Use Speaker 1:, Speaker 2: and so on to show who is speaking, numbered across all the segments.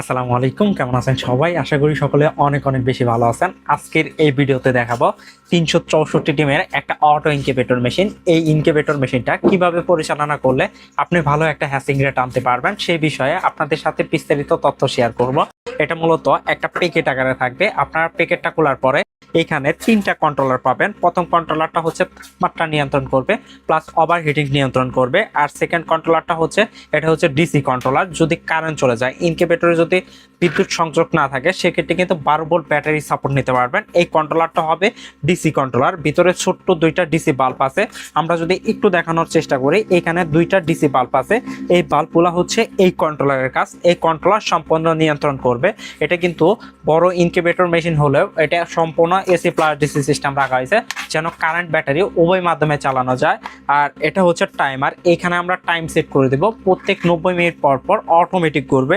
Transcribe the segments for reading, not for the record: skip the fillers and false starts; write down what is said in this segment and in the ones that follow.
Speaker 1: আসসালামু আলাইকুম, কেমন আছেন সবাই? আশা করি সকলে অনেক অনেক বেশি ভালো আছেন। আজকের এই ভিডিওতে দেখাবো 364 ডিমের একটা অটো ইনকিউবেটর মেশিন। এই ইনকিউবেটর মেশিনটা কিভাবে পরিচালনা করলে আপনি ভালো একটা হ্যাচিং রেট আনতে পারবেন সেই বিষয়ে আপনাদের সাথে বিস্তারিত তথ্য শেয়ার করব। এটা মূলত একটা প্যাকেট আকারে থাকবে। আপনার প্যাকেটটা খোলার পরে এখানে 3টা কন্ট্রোলার পাবেন। প্রথম কন্ট্রোলারটা হচ্ছে তাপমাত্রা নিয়ন্ত্রণ করবে প্লাস ওভারহিটিং নিয়ন্ত্রণ করবে, আর সেকেন্ড কন্ট্রোলারটা হচ্ছে এটা হচ্ছে ডিসি কন্ট্রোলার। যদি কারেন্ট চলে যায়, ইনকিউবেটরে যদি বিদ্যুৎ সংযোগ না থাকে, সেক্ষেত্রে কিন্তু 12 ভোল্ট ব্যাটারি সাপোর্ট নিতে পারবেন। এই কন্ট্রোলারটা হবে ডিসি কন্ট্রোলার। ভিতরে ছোট্ট 2টা ডিসি বাল্ব আছে। আমরা যদি একটু দেখানোর চেষ্টা করি, এখানে 2টা ডিসি বাল্ব আছে। এই বাল্বগুলো হচ্ছে এই কন্ট্রোলারের কাজ। এই কন্ট্রোলার সম্পূর্ণ নিয়ন্ত্রণ করবে। এটা কিন্তু বড় ইনকিউবেটর মেশিন হলেও এটা সম্পূর্ণ এসি প্লাস ডিসি সিস্টেম রাখা হয়েছে, যেন কারেন্ট ব্যাটারি উভয় মাধ্যমে চালানো যায়। আর এটা হচ্ছে টাইমার। এখানে আমরা টাইম সেট করে দেব, প্রত্যেক 90 মিনিট পর পর অটোমেটিক করবে।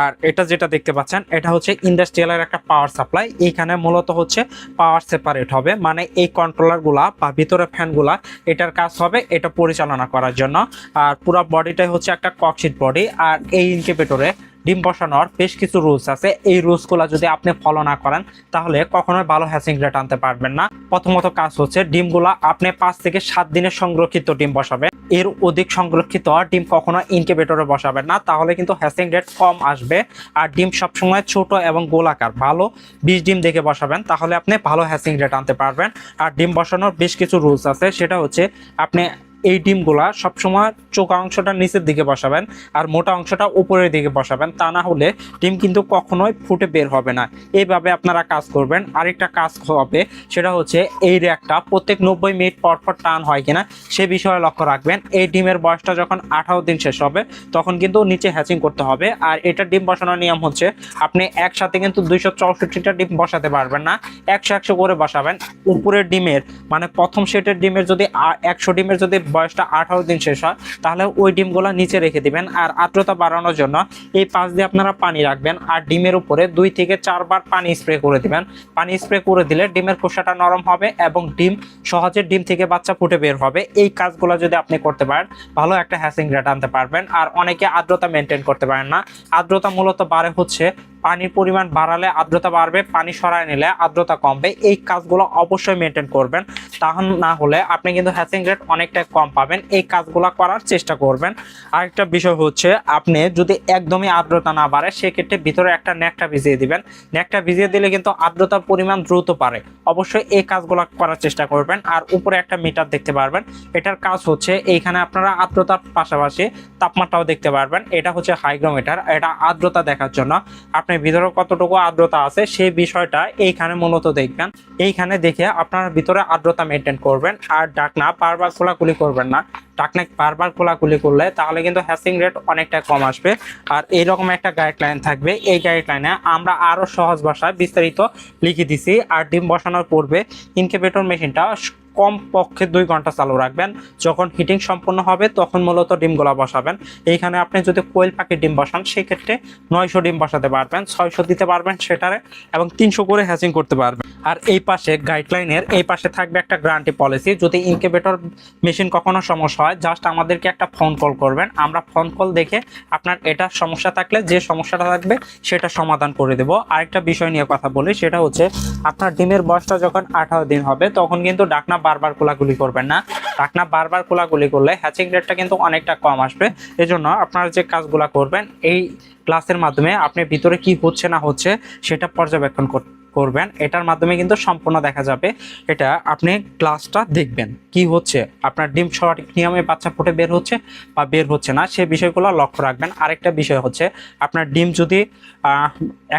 Speaker 1: আর এটা যেটা দেখতে পাচ্ছেন, এটা হচ্ছে ইন্ডাস্ট্রিয়ালের একটা পাওয়ার সাপ্লাই। এখানে মূলত হচ্ছে পাওয়ার সেপারেট হবে, মানে এই কন্ট্রোলারগুলা বা ভিতরে ফ্যানগুলা এটার কাজ হবে এটা পরিচালনা করার জন্য। আর পুরো বডিটাই হচ্ছে একটা ককশিট বডি। আর এই ইনকিউবেটরে ডিম বসানোর বেশ কিছু রুলস আছে। এই রুলসগুলো যদি আপনি ফলো না করেন তাহলে কখনোই ভালো হ্যাচিং রেট আনতে পারবেন না। প্রথমত কাজ হচ্ছে ডিমগুলা আপনি 5 থেকে 7 দিনের সংরক্ষিত ডিম বসাবেন। এর অধিক সংরক্ষিত ডিম কখনো ইনকিউবেটরে বসাবেন না, তাহলে কিন্তু হ্যাচিং রেট কম আসবে। আর ডিম সবসময় ছোট এবং গোলাকার, ভালো 20 ডিম দেখে বসাবেন, তাহলে আপনি ভালো হ্যাচিং রেট আনতে পারবেন। আর ডিম বসানোর বেশ কিছু রুলস আছে, সেটা হচ্ছে আপনি এই ডিমগুলা সবসময় চোখা অংশটা নিচের দিকে বসাবেন আর মোটা অংশটা উপরের দিকে বসাবেন। তা না হলে ডিম কিন্তু কখনোই ফুটে বের হবে না। এইভাবে আপনারা কাজ করবেন। আরেকটা কাজ হবে, সেটা হচ্ছে এই র্যাকটা প্রত্যেক 90 মিনিট পর পর টান হয় কিনা সে বিষয়ে লক্ষ্য রাখবেন। এই ডিমের বয়সটা যখন 18 দিন শেষ হবে তখন কিন্তু নিচে হ্যাচিং করতে হবে। আর এটা ডিম বসানোর নিয়ম হচ্ছে আপনি একসাথে কিন্তু 264টা ডিম বসাতে পারবেন না, 100 করে বসাবেন। উপরের ডিমের মানে প্রথম সেটের ডিমের যদি 100 ডিমের যদি বয়সটা 18 দিন শেষ হয়, তাহলে ওই ডিমগুলো নিচে রেখে দিবেন। আর আর্দ্রতা বাড়ানোর জন্য এই পাশ দিয়ে আপনারা পানি রাখবেন আর ডিমের উপরে 2 থেকে 4 বার পানি স্প্রে করে দিবেন। পানি স্প্রে করে দিলে ডিমের খোসাটা নরম হবে এবং ডিম সহজে ডিম থেকে বাচ্চা ফুটে বের হবে। এই কাজগুলো যদি আপনি করতে পারেন, ভালো একটা হ্যাচিং রেট আনতে পারবেন। আর অনেকে আর্দ্রতা মেনটেন করতে পারেন না। আর্দ্রতা মূলত বাড়ে হচ্ছে পানির পরিমাণ বাড়ালে আর্দ্রতা বাড়বে, পানি সরায় নিলে আর্দ্রতা কমবে। এই কাজগুলো অবশ্যই মেনটেন করবেন, তাহলে না হলে আপনি কিন্তু হ্যাচিং রেট অনেকটাই কম পাবেন। এই কাজগুলো করার চেষ্টা করবেন। আরেকটা বিষয় হচ্ছে, আপনি যদি একদমই আর্দ্রতা না বাড়ে সেক্ষেত্রে ভিতরে একটা নেকটা ভিজিয়ে দিবেন। নেকটা ভিজিয়ে দিলে কিন্তু আর্দ্রতার পরিমাণ দ্রুত বাড়ে। অবশ্যই এই কাজগুলো করার চেষ্টা করবেন। আর উপরে একটা মিটার দেখতে পারবেন, এটার কাজ হচ্ছে এইখানে আপনারা আর্দ্রতার পাশাপাশি তাপমাত্রাও দেখতে পারবেন। এটা হচ্ছে হাইগ্রোমিটার, এটা আর্দ্রতা দেখার জন্য আপনি ভিতরে কতটুকু আর্দ্রতা আছে সেই বিষয়টা এইখানে মূলত দেখবেন। এইখানে দেখে আপনার ভিতরে আর্দ্রতা মেনটেন করবেন। আর ঢাকনা বারবার খোলাখুলি করবেন না। ঢাকনা বারবার খোলাখুলি করলে তাহলে কিন্তু হ্যাচিং রেট অনেকটা কম আসবে। আর এইরকম একটা গাইডলাইন থাকবে। এই গাইডলাইনে আমরা আরো সহজ ভাষায় বিস্তারিত লিখে দিছি। আর ডিম বসানোর পূর্বে ইনকিউবেটর মেশিনটা কম পক্ষে 2 ঘন্টা চালু রাখবেন। যখন হিটিং সম্পূর্ণ হবে তখন মূলত ডিমগুলা বসাবেন। এইখানে আপনি যদি কোয়েল পাখির ডিম বসান সেক্ষেত্রে 900 ডিম বসাতে পারবেন, 600 দিতে পারবেন সেটারে, এবং 300 করে হ্যাচিং করতে পারবেন। আর এই পাশে গাইডলাইনের এই পাশে থাকবে একটা গ্যারান্টি পলিসি। যদি ইনকিউবেটর মেশিন কখনো সমস্যা হয়, জাস্ট আমাদেরকে একটা ফোন কল করবেন। আমরা ফোন কল দেখে আপনার এটা সমস্যা থাকলে যে সমস্যাটা থাকবে সেটা সমাধান করে দেব। আরেকটা বিষয় নিয়ে কথা বলি, সেটা হচ্ছে আপনার ডিমের বয়সটা যখন 18 দিন হবে তখন কিন্তু ঢাকনা বারবার খোলাখুলি করবেন না। ঢাকনা বারবার খোলাখুলি করলে হ্যাচিং রেটটা কিন্তু অনেকটা কম আসবে। এজন্য আপনারা যে কাজগুলা করবেন, এই ক্লাসের মাধ্যমে আপনি ভিতরে কি হচ্ছে না হচ্ছে সেটা পর্যবেক্ষণ করবেন। এটার মাধ্যমে কিন্তু সম্পূর্ণ দেখা যাবে। এটা আপনি ক্লাসটা দেখবেন কি হচ্ছে, আপনার ডিম সঠিক নিয়মে বাচ্চা ফুটে বের হচ্ছে বা বের হচ্ছে না সে বিষয়গুলো লক্ষ্য রাখবেন। আরেকটা বিষয় হচ্ছে, আপনার ডিম যদি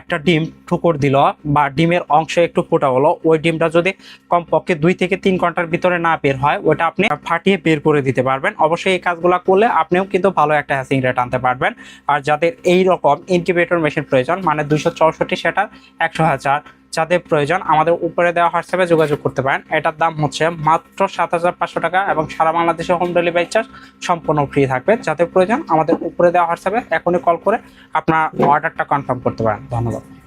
Speaker 1: একটা ডিম ঠুকর দিল বা ডিমের অংশে একটু ফোটা হলো, ওই ডিমটা যদি কমপক্ষে 2 থেকে 3 ঘন্টার ভিতরে না বের হয়, ওটা আপনি ফাটিয়ে বের করে দিতে পারবেন। অবশ্যই এই কাজগুলো করলে আপনিও কিন্তু ভালো একটা হ্যাচিং রেট আনতে পারবেন। আর যাদের এই রকম ইনকিউবেটর মেশিন প্রয়োজন, মানে 264 সেটার 100,000 যাদের প্রয়োজন, আমাদের উপরে দেওয়া হোয়াটসঅ্যাপে যোগাযোগ করতে পারেন। এটার দাম হচ্ছে মাত্র 7,500 টাকা এবং সারা বাংলাদেশে হোম ডেলিভারি চার্জ সম্পূর্ণ ফ্রি থাকবে। যাদের প্রয়োজন আমাদের উপরে দেওয়া হোয়াটসঅ্যাপে এখনই কল করে আপনার অর্ডারটা কনফার্ম করতে পারেন। ধন্যবাদ।